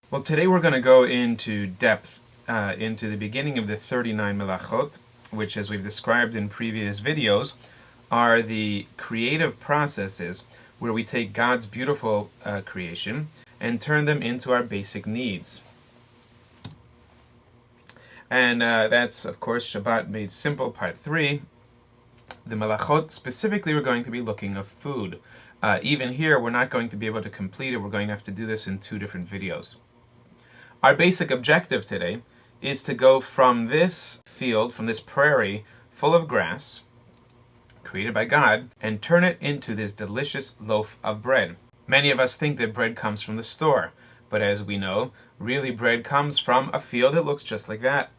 Well, today we're going to go into depth into the beginning of the 39 Melachot, which, as we've described in previous videos, are the creative processes where we take God's beautiful creation and turn them into our basic needs. And that's, of course, Shabbat Made Simple, Part 3. The Melachot, specifically, we're going to be looking at food. Even here, we're not going to be able to complete it. We're going to have to do this in 2 different videos. Our basic objective today is to go from this field, from this prairie full of grass, created by God, and turn it into this delicious loaf of bread. Many of us think that bread comes from the store, but as we know, really bread comes from a field that looks just like that.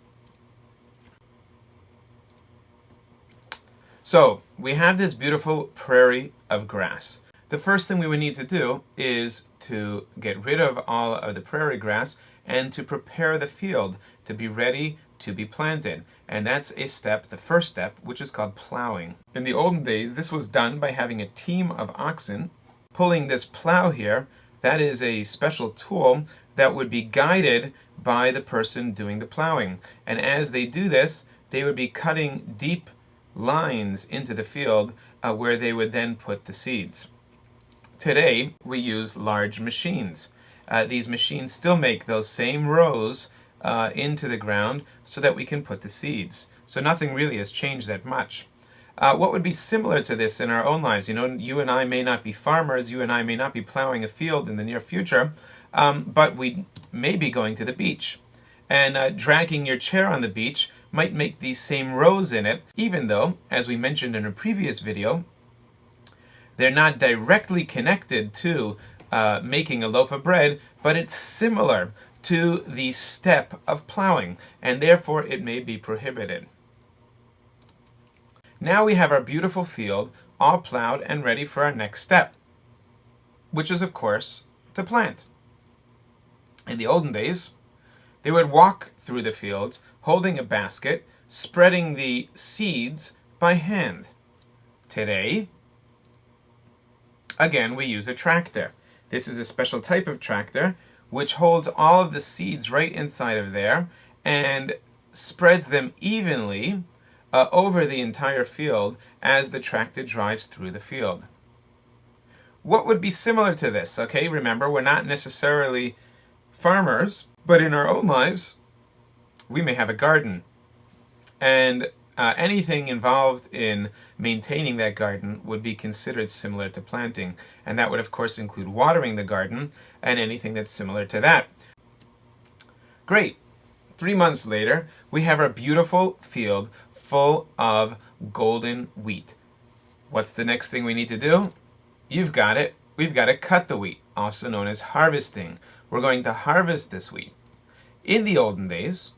So, we have this beautiful prairie of grass. The first thing we would need to do is to get rid of all of the prairie grass and to prepare the field to be ready to be planted. And that's a step, the first step, which is called plowing. In the olden days, this was done by having a team of oxen pulling this plow here. That is a special tool that would be guided by the person doing the plowing. And as they do this, they would be cutting deep lines into the field where they would then put the seeds. Today, we use large machines. These machines still make those same rows into the ground so that we can put the seeds. So nothing really has changed that much. What would be similar to this in our own lives? You know, you and I may not be farmers, you and I may not be plowing a field in the near future, but we may be going to the beach. And dragging your chair on the beach might make these same rows in it, even though, as we mentioned in a previous video, they're not directly connected to making a loaf of bread, but it's similar to the step of plowing, and therefore it may be prohibited. Now we have our beautiful field all plowed and ready for our next step, which is, of course, to plant. In the olden days, they would walk through the fields holding a basket, spreading the seeds by hand. Today, again, we use a tractor. This is a special type of tractor which holds all of the seeds right inside of there and spreads them evenly over the entire field as the tractor drives through the field. What would be similar to this? Okay, remember, we're not necessarily farmers, but in our own lives, we may have a garden. And anything involved in maintaining that garden would be considered similar to planting. And that would, of course, include watering the garden and anything that's similar to that. Great. 3 months later, we have our beautiful field full of golden wheat. What's the next thing we need to do? You've got it. We've got to cut the wheat, also known as harvesting. We're going to harvest this wheat. In the olden days,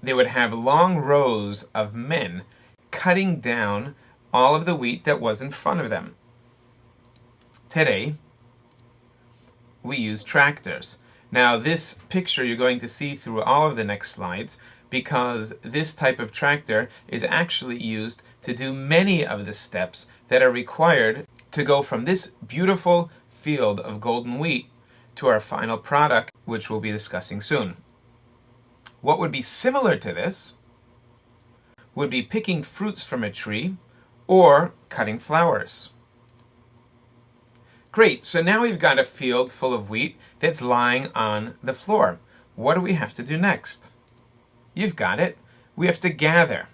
they would have long rows of men cutting down all of the wheat that was in front of them. Today, we use tractors. Now, this picture you're going to see through all of the next slides because this type of tractor is actually used to do many of the steps that are required to go from this beautiful field of golden wheat to our final product, which we'll be discussing soon. What would be similar to this would be picking fruits from a tree or cutting flowers. Great, so now we've got a field full of wheat that's lying on the floor. What do we have to do next? You've got it. We have to gather.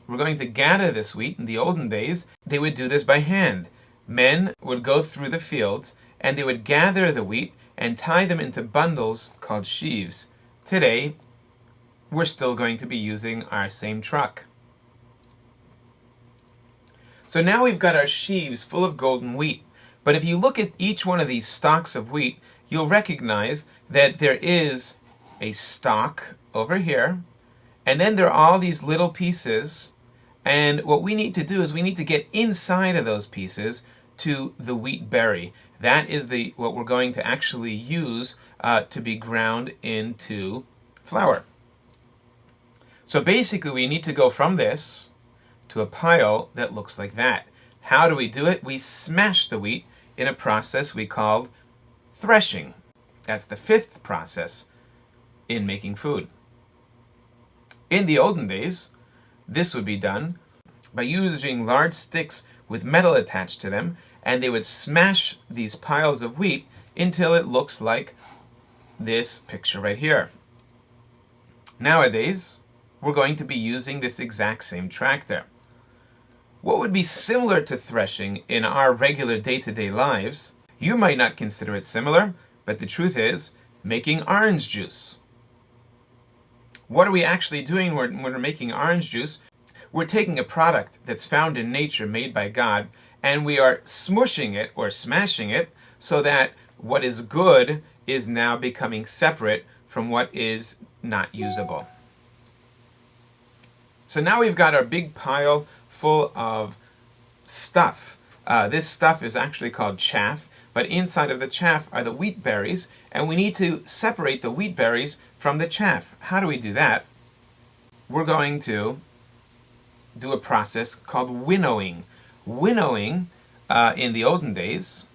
We're going to gather this wheat. In the olden days, they would do this by hand. Men would go through the fields and they would gather the wheat and tie them into bundles called sheaves. Today, we're still going to be using our same truck. So now we've got our sheaves full of golden wheat. But if you look at each one of these stalks of wheat, you'll recognize that there is a stalk over here, and then there are all these little pieces, and what we need to do is we need to get inside of those pieces to the wheat berry. That is what we're going to actually use to be ground into flour. So basically we need to go from this to a pile that looks like that. How do we do it? We smash the wheat in a process we called threshing. That's the fifth process in making food. In the olden days, this would be done by using large sticks with metal attached to them, and they would smash these piles of wheat until it looks like this picture right here. Nowadays, we're going to be using this exact same tractor. What would be similar to threshing in our regular day-to-day lives, you might not consider it similar, but the truth is, making orange juice. What are we actually doing when we're making orange juice? We're taking a product that's found in nature, made by God, and we are smushing it or smashing it so that what is good is now becoming separate from what is not usable. So now we've got our big pile full of stuff. This stuff is actually called chaff, but inside of the chaff are the wheat berries, and we need to separate the wheat berries from the chaff. How do we do that? We're going to do a process called winnowing. Winnowing, in the olden days,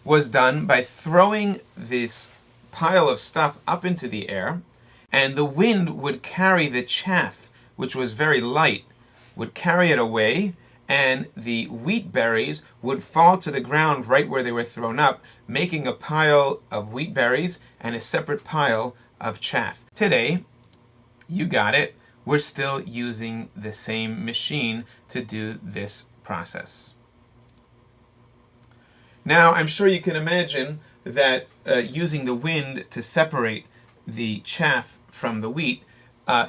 was done by throwing this pile of stuff up into the air, and the wind would carry the chaff, which was very light, would carry it away, and the wheat berries would fall to the ground right where they were thrown up, making a pile of wheat berries and a separate pile of chaff. Today, you got it, we're still using the same machine to do this process. Now, I'm sure you can imagine that using the wind to separate the chaff from the wheat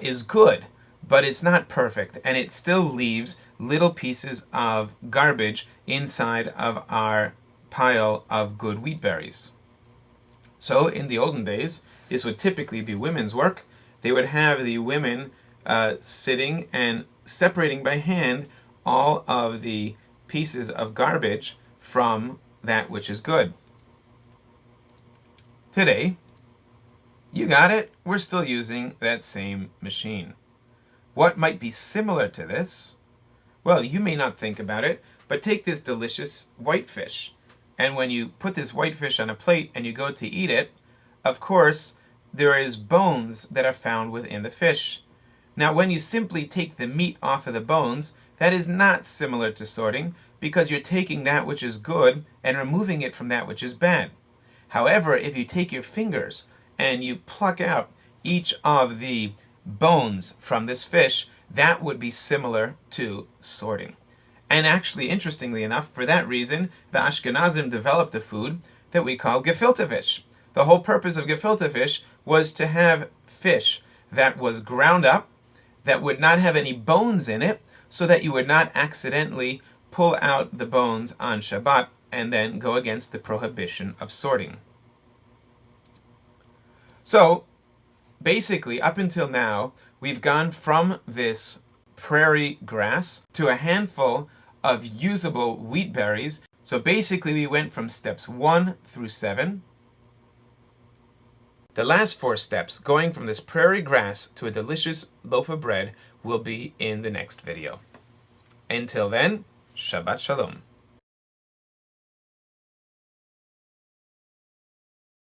is good, but it's not perfect, and it still leaves little pieces of garbage inside of our pile of good wheat berries. So in the olden days, this would typically be women's work. They would have the women sitting and separating by hand all of the pieces of garbage from that which is good. Today, you got it, we're still using that same machine. What might be similar to this? Well, you may not think about it, but take this delicious whitefish. And when you put this whitefish on a plate and you go to eat it, of course, there is bones that are found within the fish. Now, when you simply take the meat off of the bones, that is not similar to sorting, because you're taking that which is good and removing it from that which is bad. However, if you take your fingers and you pluck out each of the bones from this fish, that would be similar to sorting. And actually, interestingly enough, for that reason, the Ashkenazim developed a food that we call gefilte fish. The whole purpose of gefilte fish was to have fish that was ground up, that would not have any bones in it, so that you would not accidentally pull out the bones on Shabbat and then go against the prohibition of sorting. So, basically, up until now, we've gone from this prairie grass to a handful of usable wheat berries. So basically, we went from steps 1 through 7. The last 4 steps, going from this prairie grass to a delicious loaf of bread, will be in the next video. Until then, Shabbat Shalom.